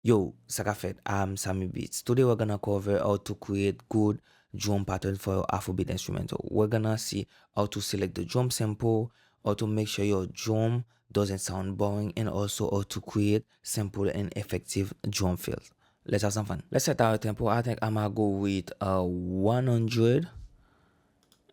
Yo, Sakafet, I'm Samy Beatz. Today we're gonna cover how to create good drum pattern for your Afrobeat instrumental. We're gonna see how to select the drum sample, how to make sure your drum doesn't sound boring, and also how to create simple and effective drum fills. Let's have some fun. Let's set our tempo. I think I'm gonna go with 100.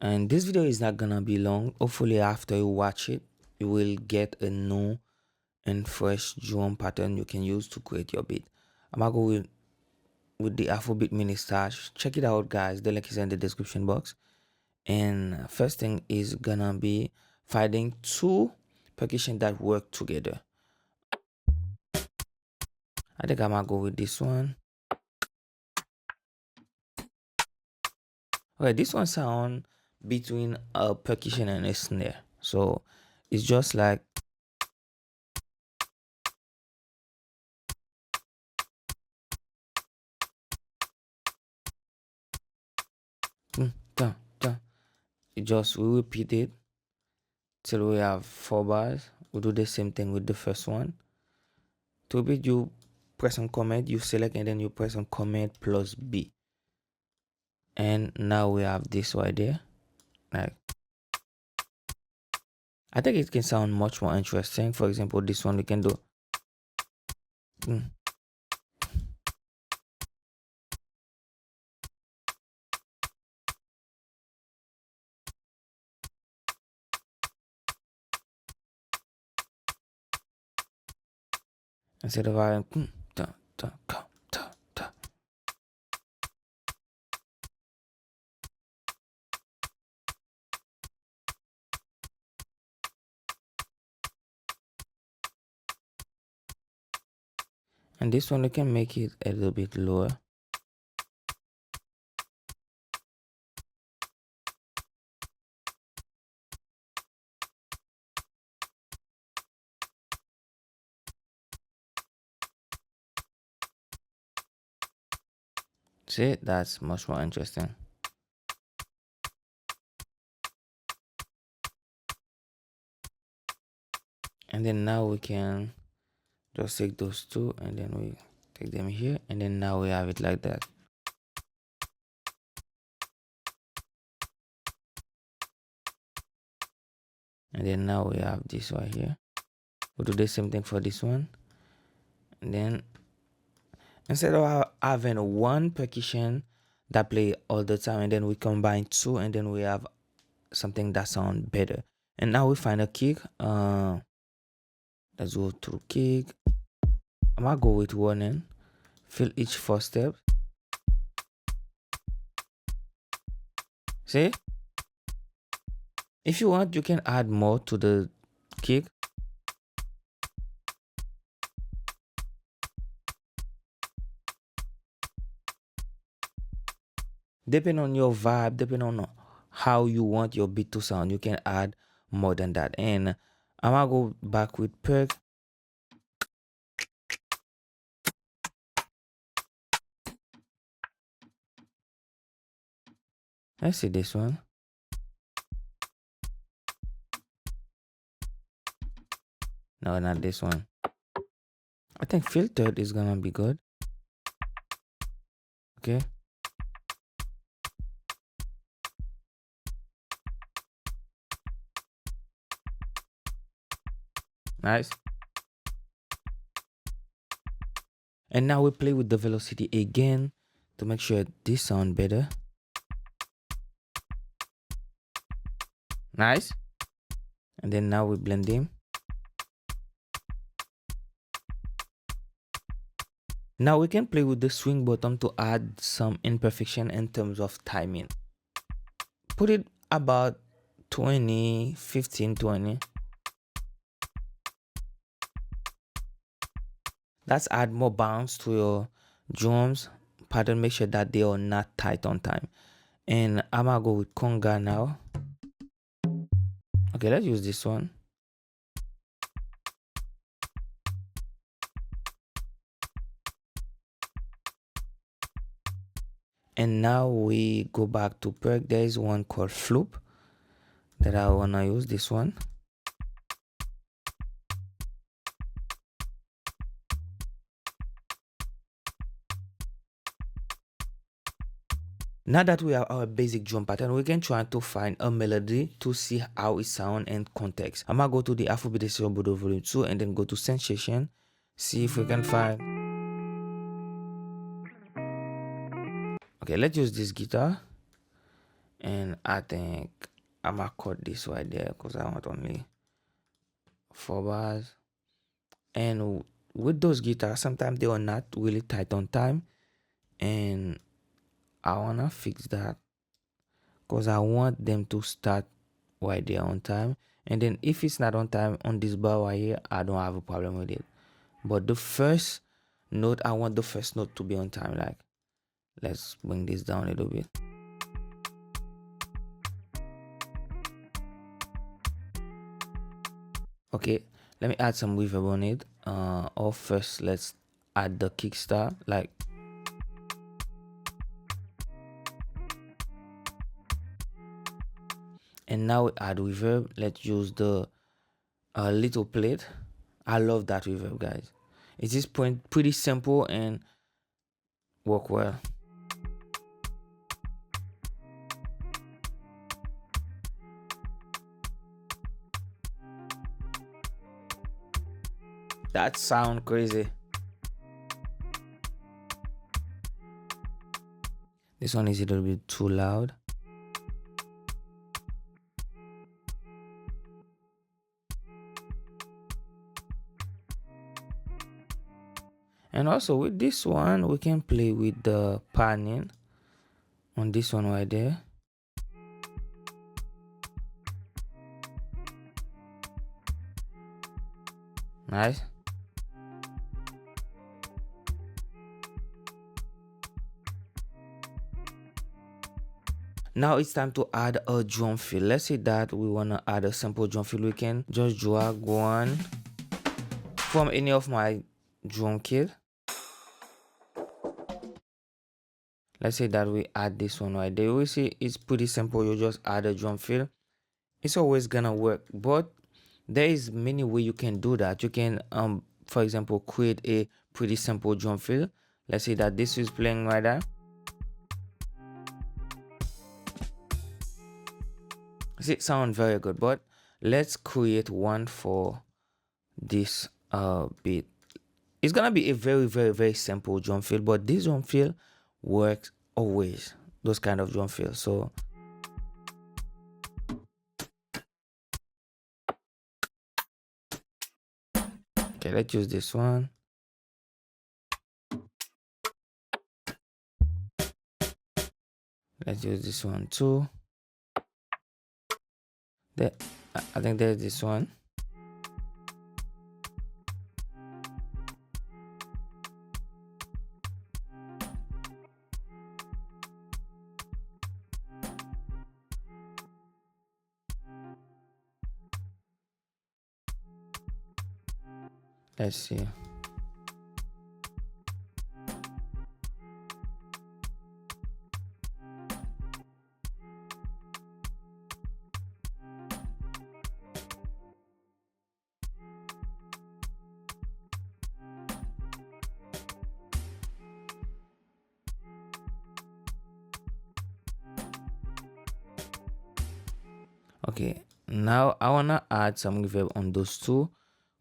And this video is not gonna be long. Hopefully after you watch it, you will get a new and fresh drum pattern you can use to create your beat. I'm gonna go with the Afrobeat mini stash. Check it out, guys. The link is in the description box. And first thing is gonna be finding two percussion that work together. I think I'm gonna go with this one. Okay, this one sound between a percussion and a snare. So it's just like dun, dun. It just we repeat it till we have 4 bars. We do the same thing with the first one. To repeat, you press on command, you select, and then you press on command plus B. And now we have this right there. Like, I think it can sound much more interesting. For example, this one we can do instead of having dun, dun, dun, dun, dun. And this one we can make it a little bit lower. See, that's much more interesting. And then now we can just take those two and then we take them here, and then now we have it like that. And then now we have this right here. We'll do the same thing for this one. And then instead of having one percussion that play all the time, and then we combine two, and then we have something that sound better. And now we find a kick. Let's go to kick. I'm gonna go with warning. Fill each 4 step. See? If you want, you can add more to the kick. Depending on your vibe, depending on how you want your beat to sound, you can add more than that. And I'm gonna go back with perk. Let's see this one. No, not this one. I think filtered is gonna be good. Okay. Nice. And now we play with the velocity again to make sure this sound better. Nice. And then now we blend them. Now we can play with the swing button to add some imperfection in terms of timing. Put it about 20, 15, 20. Let's add more bounce to your drums pattern. Make sure that they are not tight on time. And I'm gonna go with conga now. Okay, let's use this one. And now we go back to perk. There is one called floop that I wanna use, this one. Now that we have our basic drum pattern, we can try to find a melody to see how it sounds and context. I'm gonna go to the Afrobeat Essential Volume 2 and then go to Sensation. See if we can find. Okay, let's use this guitar. And I think I'm gonna cut this right there because I want only 4 bars. And with those guitars, sometimes they are not really tight on time. And I wanna fix that because I want them to start right there on time. And then if it's not on time on this bar right here, I don't have a problem with it. But the first note, I want the first note to be on time. Like, let's bring this down a little bit. Okay, let me add some reverb on it. Or first, let's add the kickstart. Like, and now we add reverb. Let's use the little plate. I love that reverb, guys. It is pretty simple and work well. That sound crazy. This one is a little bit too loud. And also with this one, we can play with the panning on this one right there. Nice. Now it's time to add a drum fill. Let's say that we want to add a simple drum fill. We can just drag one from any of my drum kit. Let's say that we add this one right there. We see it's pretty simple. You just add a drum fill. It's always gonna work, but there is many ways you can do that. You can for example create a pretty simple drum fill. Let's say that this is playing right there. See, it sounds very good, but let's create one for this beat. It's gonna be a very simple drum fill, but this drum fill works always, those kind of drum fills. So okay, let's use this one. Let's use this one too. There, I think there's this one. Let's see. Okay, now I wanna add some reverb on those two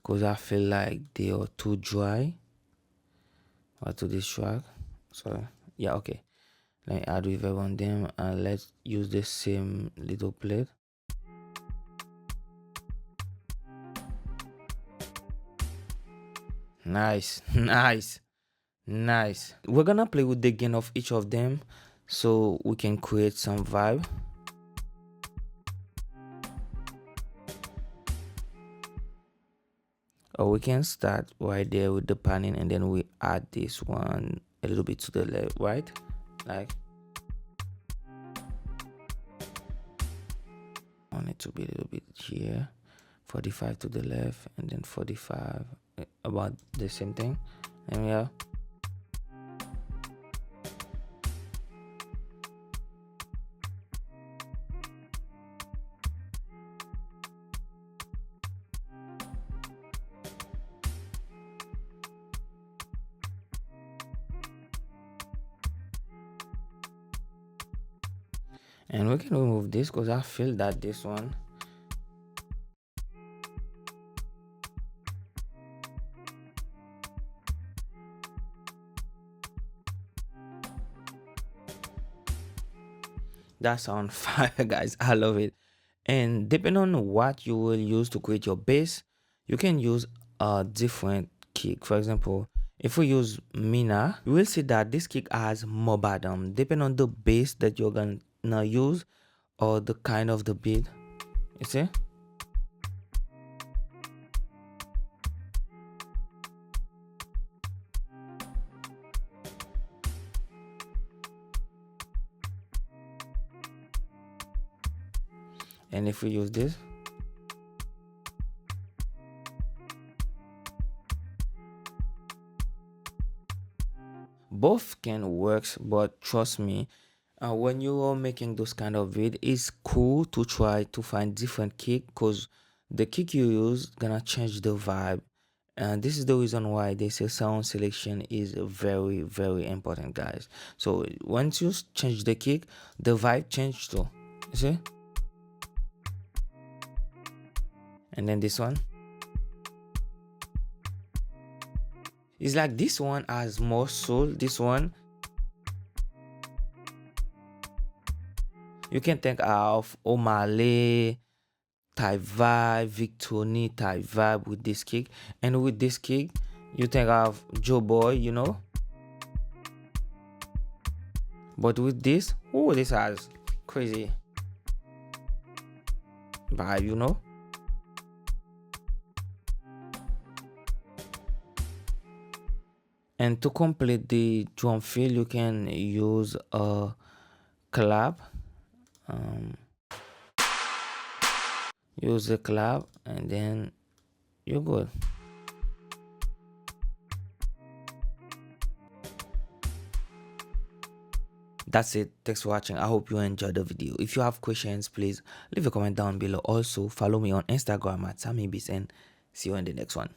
because I feel like they are too dry or to this track. So yeah, okay. Let me add reverb on them and let's use the same little plate. Nice, nice, nice. We're gonna play with the gain of each of them so we can create some vibe. Or we can start right there with the panning and then we add this one a little bit to the left, right? Like, I want it to be a little bit here, 45 to the left and then 45, about the same thing. And yeah. And we can remove this because I feel that this one, that sound fire, guys. I love it. And depending on what you will use to create your bass, you can use a different kick. For example, if we use Mina, you will see that this kick has more bottom depending on the bass that you're gonna use or the kind of the beat. You see? And if we use this, both can work, but trust me, when you are making those kind of beat, it's cool to try to find different kick because the kick you use gonna change the vibe. And this is the reason why they say sound selection is very, very important, guys. So once you change the kick, the vibe change too. You see? And then this one, it's like this one has more soul. This one, you can think of Omale type vibe, Victoni type vibe with this kick. And with this kick, you think of Joe Boy, you know. But with this, oh, this has crazy vibe, you know. And to complete the drum fill, you can use a clap. Use a clap and then you're good. That's it. Thanks for watching. I hope you enjoyed the video. If you have questions, please leave a comment down below. Also follow me on Instagram at Samy Beatz, and see you in the next one.